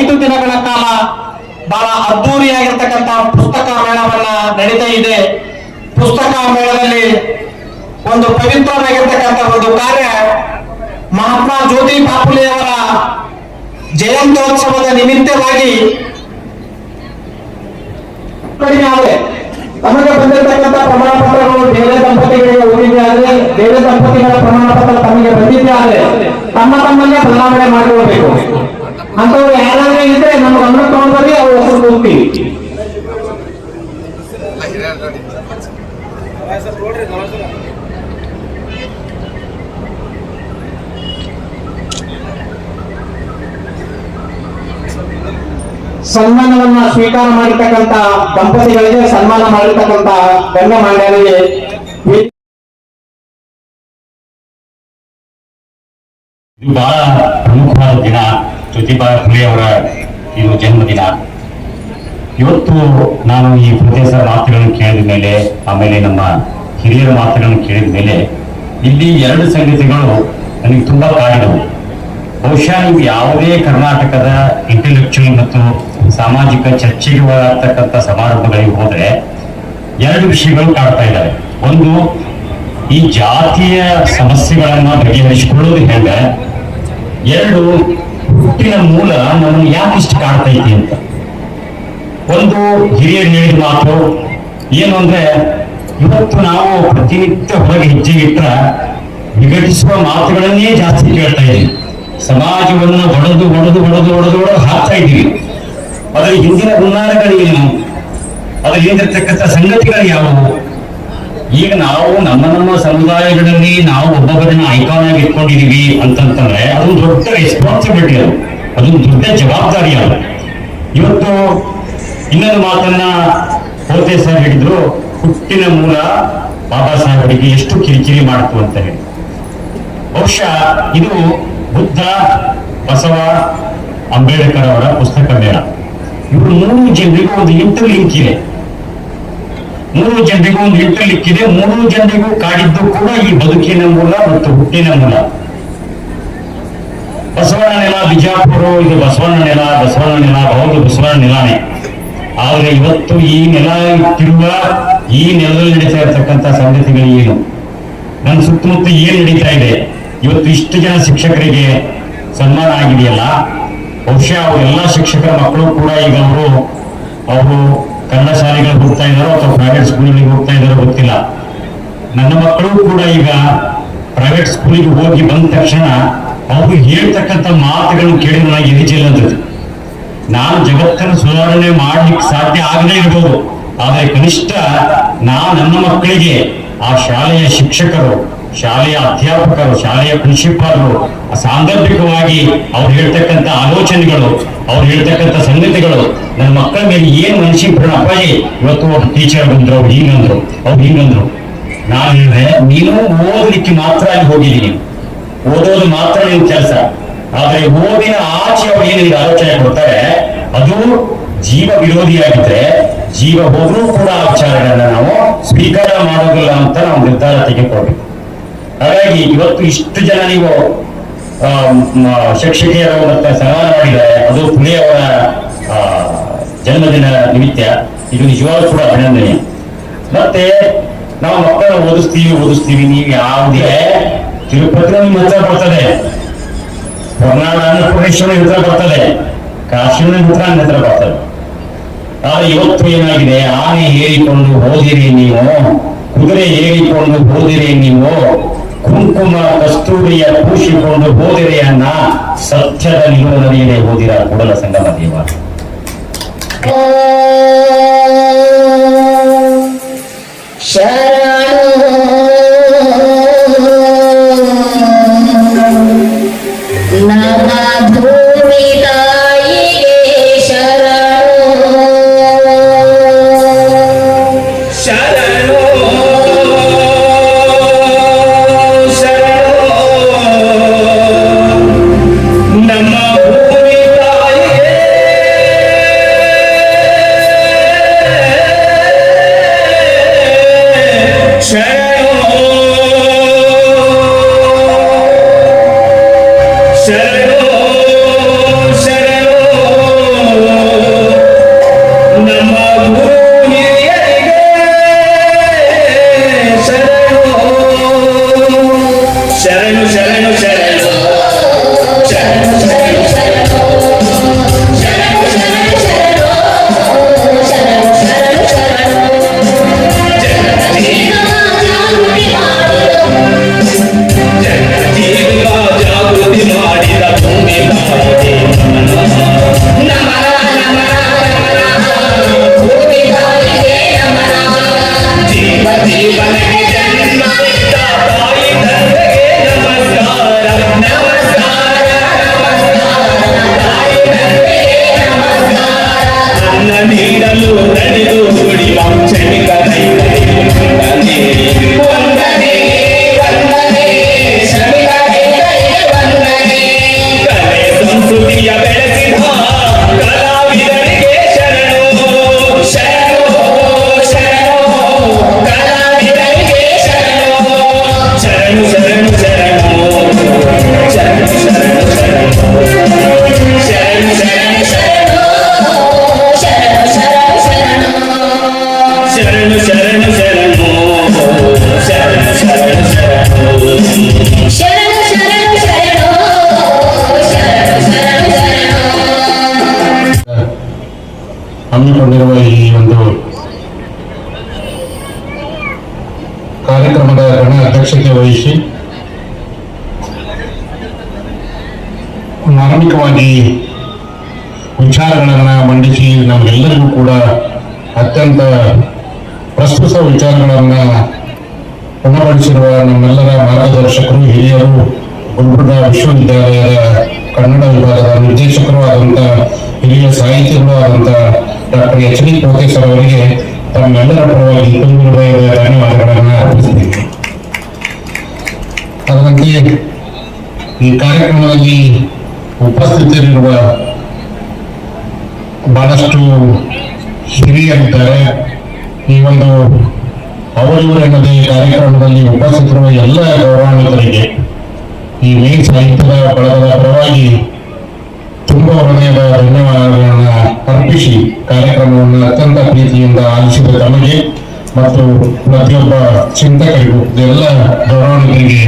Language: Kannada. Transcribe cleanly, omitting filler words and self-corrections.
5 ದಿನಗಳ ಕಾಲ ಬಹಳ ಅದ್ದೂರಿಯಾಗಿರ್ತಕ್ಕಂಥ ಪುಸ್ತಕ ಮೇಳವನ್ನ ನಡೀತಾ ಇದೆ. ಪುಸ್ತಕ ಮೇಳದಲ್ಲಿ ಒಂದು ಪವಿತ್ರವಾಗಿರ್ತಕ್ಕಂಥ ಒಂದು ಕಾರ್ಯ, ಮಹಾತ್ಮ ಜ್ಯೋತಿ ಬಾಪುಲೆ ಅವರ ಜಯಂತ್ಯೋತ್ಸವದ ನಿಮಿತ್ತವಾಗಿ ಕಡಿಮೆ ಆದರೆ ತಮಗೆ ಬಂದಿರತಕ್ಕಂಥ ಪ್ರಮಾಣ ಪತ್ರಗಳು ಬೇರೆ ದಂಪತಿಗಳಿಗೆ ಹೋಗಿದ್ದೆ ಆದರೆ, ಬೇರೆ ದಂಪತಿಗಳ ಪ್ರಮಾಣ ಪತ್ರ ತಮಗೆ ಬಂದಿದ್ದೆ ಆದರೆ ತಮ್ಮಲ್ಲೇ ಬದಲಾವಣೆ ಮಾಡಿಕೊಳ್ಬೇಕು. ಅಂತವ್ರು ಯಾರಾದ್ರೂ ಇದ್ರೆ ನಮ್ಮ ಗಮನ ತಗೊಂಡ್ಬರ್ರಿ, ಅವ್ರ ಹೆಸರು ಹೋಗ್ತೀವಿ. ಸನ್ಮಾನವನ್ನ ಸ್ವೀಕಾರ ಮಾಡಿರ್ತಕ್ಕಂಥ ದಂಪತಿಗಳಿಗೆ, ಸನ್ಮಾನ ಮಾಡಿರ್ತಕ್ಕಂಥ ಗಣ್ಯಮಾನ್ಯರಿಗೆ ಇದು ಬಹಳ ಪ್ರಮುಖವಾದ ದಿನ. ಜ್ಯೋತಿಬಾ ಫುಲೆ ಅವರ ಇದು ಜನ್ಮದಿನ. ಇವತ್ತು ನಾನು ಈ ಪ್ರೊಫೆಸರ್ ಮಾತುಗಳನ್ನು ಕೇಳಿದ ಮೇಲೆ, ಆಮೇಲೆ ನಮ್ಮ ಹಿರಿಯರ ಮಾತುಗಳನ್ನು ಕೇಳಿದ ಮೇಲೆ ಇಲ್ಲಿ 2 ಸಂಗತಿಗಳು ನನಗೆ ತುಂಬಾ ಕಾಡಿದವು. ಬಹುಶಃ ನೀವು ಯಾವುದೇ ಕರ್ನಾಟಕದ ಇಂಟೆಲೆಕ್ಚುಯಲ್ ಮತ್ತು ಸಾಮಾಜಿಕ ಚರ್ಚೆಗೆ ಒಳಗಾಗ್ತಕ್ಕಂಥ ಸಮಾರಂಭಗಳಿಗೆ ಹೋದ್ರೆ 2 ವಿಷಯಗಳು ಕಾಡ್ತಾ ಇದ್ದಾವೆ. ಒಂದು, ಈ ಜಾತಿಯ ಸಮಸ್ಯೆಗಳನ್ನ ಬಗೆಹರಿಸಿಕೊಳ್ಳೋದು ಹೇಗೆ. 2, ಹುಟ್ಟಿನ ಮೂಲ ನಮ್ಮನ್ನು ಯಾಕೆ ಇಷ್ಟು ಕಾಡ್ತೈತಿ ಅಂತ. ಒಂದು, ಹಿರಿಯರು ಹೇಳಿದ ಮಾತು ಏನು ಅಂದ್ರೆ, ಇವತ್ತು ನಾವು ಪ್ರತಿನಿತ್ಯ ಹೊರಗೆ ಹೆಜ್ಜೆ ಇಟ್ಟ ವಿಘಟಿಸುವ ಮಾತುಗಳನ್ನೇ ಜಾಸ್ತಿ ಕೇಳ್ತಾ ಇದ್ದೀವಿ. ಸಮಾಜವನ್ನು ಒಡೆದು ಹಾಕ್ತಾ ಇದ್ದೀವಿ. ಅದರ ಹಿಂದಿನ ಹುನ್ನಾರಗಳೇನು, ಅದರ ಹಿಂದಿರ್ತಕ್ಕಂಥ ಸಂಗತಿಗಳು ಯಾವುವು. ಈಗ ನಾವು ನಮ್ಮ ಸಮುದಾಯಗಳಲ್ಲಿ ನಾವು ಒಬ್ಬೊಬ್ಬರನ್ನ ಐಕಾನ್ ಆಗಿ ಇಟ್ಕೊಂಡಿದೀವಿ ಅಂತಂತಂದ್ರೆ ಅದೊಂದು ದೊಡ್ಡ ರೆಸ್ಪಾನ್ಸಿಬಿಲಿಟಿ, ಅದೊಂದು ದೊಡ್ಡ ಜವಾಬ್ದಾರಿ. ಅದು ಇವತ್ತು ಇನ್ನೊಂದು ಮಾತನ್ನ ಹೋತೆ ಸರ್ ಹೇಳಿದ್ರು, ಹುಟ್ಟಿನ ಮೂಲ ಬಾಬಾ ಸಾಹೇಬರಿಗೆ ಎಷ್ಟು ಕಿರಿಕಿರಿ ಮಾಡ್ತು ಅಂತ ಹೇಳಿ. ಬಹುಶಃ ಇದು ಬುದ್ಧ, ಬಸವ, ಅಂಬೇಡ್ಕರ್ ಅವರ ಪುಸ್ತಕ ಮೇಳ. ಇವರು 3 ಜನರಿಗೂ ಒಂದು ಇಂಟರ್ಲಿಂಕ್ ಇದೆ. 3 ಜನರಿಗೂ ಒಂದು ಇಂಟರ್ಲಿಂಕ್ ಇದೆ. 3 ಜನರಿಗೂ ಕಾಡಿದ್ದು ಕೂಡ ಈ ಬದುಕಿನ ಮೂಲ ಮತ್ತು ಹುಟ್ಟಿನ ಮೂಲ. ಬಸವಣ್ಣ ನೆಲ ಬಿಜಾಪುರ, ಇದು ಬಸವಣ್ಣ ನೆಲ ಹೌದು, ಬಸವಣ್ಣ ನೆಲಾನೇ. ಆದ್ರೆ ಇವತ್ತು ಈ ನೆಲ ಇಟ್ಟಿರುವ ಈ ನೆಲದಲ್ಲಿ ನಡೀತಾ ಇರತಕ್ಕಂಥ ಸಂಗತಿಗಳು ಏನು, ನನ್ನ ಸುತ್ತಮುತ್ತ ಏನ್ ನಡೀತಾ ಇದೆ. ಇವತ್ತು ಇಷ್ಟು ಜನ ಶಿಕ್ಷಕರಿಗೆ ಸನ್ಮಾನ ಆಗಿದೆಯಲ್ಲ, ಬಹುಶಃ ಅವರೆಲ್ಲ ಶಿಕ್ಷಕರ ಮಕ್ಕಳು ಕೂಡ ಈಗ ಅವರು ಕನ್ನಡ ಶಾಲೆಗಳಿಗೆ ಹೋಗ್ತಾ ಇದ್ದಾರೋ ಅಥವಾ ಪ್ರೈವೇಟ್ ಸ್ಕೂಲಿಗೆ ಹೋಗ್ತಾ ಇದ್ದಾರೋ ಗೊತ್ತಿಲ್ಲ. ನನ್ನ ಮಕ್ಕಳು ಕೂಡ ಈಗ ಪ್ರೈವೇಟ್ ಸ್ಕೂಲಿಗೆ ಹೋಗಿ ಬಂದ ತಕ್ಷಣ ಅವರು ಹೇಳ್ತಕ್ಕಂಥ ಮಾತುಗಳನ್ನು ಕೇಳಿ ನನಗೆ ಎದಿಜಿಲ್ಲ ಅಂತದ್ದು. ನಾನು ಜಗತ್ತನ್ನು ಸುಧಾರಣೆ ಮಾಡ್ಲಿಕ್ಕೆ ಸಾಧ್ಯ ಆಗದೇ ಇರ್ಬೋದು, ಆದರೆ ಕನಿಷ್ಠ ನನ್ನ ಮಕ್ಕಳಿಗೆ ಆ ಶಾಲೆಯ ಶಿಕ್ಷಕರು, ಶಾಲೆಯ ಅಧ್ಯಾಪಕರು, ಶಾಲೆಯ ಪ್ರಿನ್ಸಿಪಾಲರು ಸಾಂದರ್ಭಿಕವಾಗಿ ಅವ್ರು ಹೇಳ್ತಕ್ಕಂಥ ಆಲೋಚನೆಗಳು, ಅವ್ರು ಹೇಳ್ತಕ್ಕಂಥ ಸಂಗತಿಗಳು ನನ್ನ ಮಕ್ಕಳ ಮೇಲೆ ಏನ್ ಮನುಷ್ಯ ಅಪ್ಪಾಜಿ ಇವತ್ತು ಒಬ್ಬ ಟೀಚರ್ ಬಂದ್ರು, ಅವ್ರು ಹಿಂಗಂದ್ರು. ನಾನು ಹೇಳಿದ್ರೆ, ನೀನು ಓದಲಿಕ್ಕೆ ಮಾತ್ರ ಅಲ್ಲಿ ಹೋಗಿದ್ದೀನಿ, ಓದೋದು ಮಾತ್ರ ನಿನ್ ಕೆಲಸ. ಆದ್ರೆ ಓದಿನ ಆಚೆ ಅವ್ರು ಏನಿದೆ ಆಲೋಚನೆ ಕೊಡ್ತಾರೆ, ಅದು ಜೀವ ವಿರೋಧಿಯಾಗಿದ್ರೆ ಜೀವ ಹೋದ್ರೂ ಕೂಡ ಆ ವಿಚಾರಗಳನ್ನ ನಾವು ಸ್ವೀಕಾರ ಮಾಡೋದಿಲ್ಲ ಅಂತ ನಾವು ನಿರ್ಧಾರ ತೆಗೆದುಕೊಳ್ಬೇಕು. ಹಾಗಾಗಿ ಇವತ್ತು ಇಷ್ಟು ಜನ ನೀವು ಶಿಕ್ಷಕಿಯರು ಮತ್ತೆ ಸನ್ಮಾನ ಮಾಡಿದ್ದಾರೆ, ಅದು ಫುಲೆ ಅವರ ಜನ್ಮದಿನ ನಿಮಿತ್ತ. ಇದು ನಿಜವಾಗ್ಲೂ ಕೂಡ ಅಭಿನಂದನೆ. ಮತ್ತೆ ನಾವು ಮಕ್ಕಳನ್ನ ಓದಿಸ್ತೀವಿ, ನೀವು ಯಾವುದೇ ತಿರುಪತಿ ನಿಮ್ಮ ಹತ್ರ ಬರ್ತದೆ, ಹೊರನಾಡ ಅನ್ನಪೂರ್ಣೇಶ್ವರಿ ಹತ್ರ ಬರ್ತದೆ, ಕಾಶಿನ ಹತ್ರ ಬರ್ತದೆ. ಆದ್ರೆ ಇವತ್ತು ಏನಾಗಿದೆ, ಆನೆ ಏರಿಕೊಂಡು ಹೋದಿರಿ ನೀವು, ಕುದುರೆ ಏರಿಕೊಂಡು ಹೋದಿರಿ ನೀವು, ಕುಂಕುಮ ಕಸ್ತೂರಿಯ ಪೂಷಿಕೊಂಡು ಹೋದಿರಿ ಅನ್ನ, ಸತ್ಯದ ನಿಲುವು ನದಿಯದೆ ಹೋದಿರ ಕೂಡಲ ಸಂಗಮ ದೇವ. ಹಮ್ಮಿಕೊಂಡಿರುವ ಈ ಒಂದು ಕಾರ್ಯಕ್ರಮದ ಗಣ ಅಧ್ಯಕ್ಷತೆ ವಹಿಸಿ ಮಾರ್ಮಿಕವಾಗಿ ವಿಚಾರಗಳನ್ನು ಮಂಡಿಸಿ ನಮಗೆಲ್ಲರಿಗೂ ಕೂಡ ಅತ್ಯಂತ ಪ್ರಸ್ತುತ ವಿಚಾರಗಳನ್ನು ಉಣಬಡಿಸಿರುವ ನಮ್ಮೆಲ್ಲರ ಮಾರ್ಗದರ್ಶಕರು, ಹಿರಿಯರು, ಗುಲ್ಬರ್ಗಾ ವಿಶ್ವವಿದ್ಯಾಲಯದ ಕನ್ನಡ ವಿಭಾಗದ ನಿರ್ದೇಶಕರು ಆದಂಥ ಹಿರಿಯ ಸಾಹಿತಿಗಳು ಆದಂಥ ಡಾಕ್ಟರ್ ಎಚ್.ಡಿ. ಪ್ರೊಫೆಸರ್ ಅವರಿಗೆ ತಮ್ಮೆಲ್ಲರ ಪರವಾಗಿ ತುಂಬು ಹೃದಯದ ಧನ್ಯವಾದಗಳನ್ನು ಅರ್ಪಿಸುತ್ತೇನೆ. ಅದರಂತೆ ಈ ಕಾರ್ಯಕ್ರಮದಲ್ಲಿ ಉಪಸ್ಥಿತರಿರುವ ಬಹಳಷ್ಟು ಹಿರಿಯರಿದ್ದಾರೆ. ಈ ಒಂದು ಅವರಿವರೆನ್ನದೇ ಕಾರ್ಯಕ್ರಮದಲ್ಲಿ ಉಪಸ್ಥಿತರುವ ಎಲ್ಲ ಗೌರವಾನ್ವಿತರಿಗೆ ಈ ಮೇನ್ ಸಾಹಿತ್ಯದ ಬಳಗದ ಪರವಾಗಿ ತುಂಬ ಹೃದಯದ ಧನ್ಯವಾದಗಳನ್ನು ಅರ್ಪಿಸಿ ಕಾರ್ಯಕ್ರಮವನ್ನು ಅತ್ಯಂತ ಪ್ರೀತಿಯಿಂದ ಆಲಿಸಿದ ತಮಗೆ ಮತ್ತು ಪ್ರತಿಯೊಬ್ಬ ಚಿಂತಕರಿಗೂ ಎಲ್ಲ ಗೌರವಾನ್ವಿತರಿಗೆ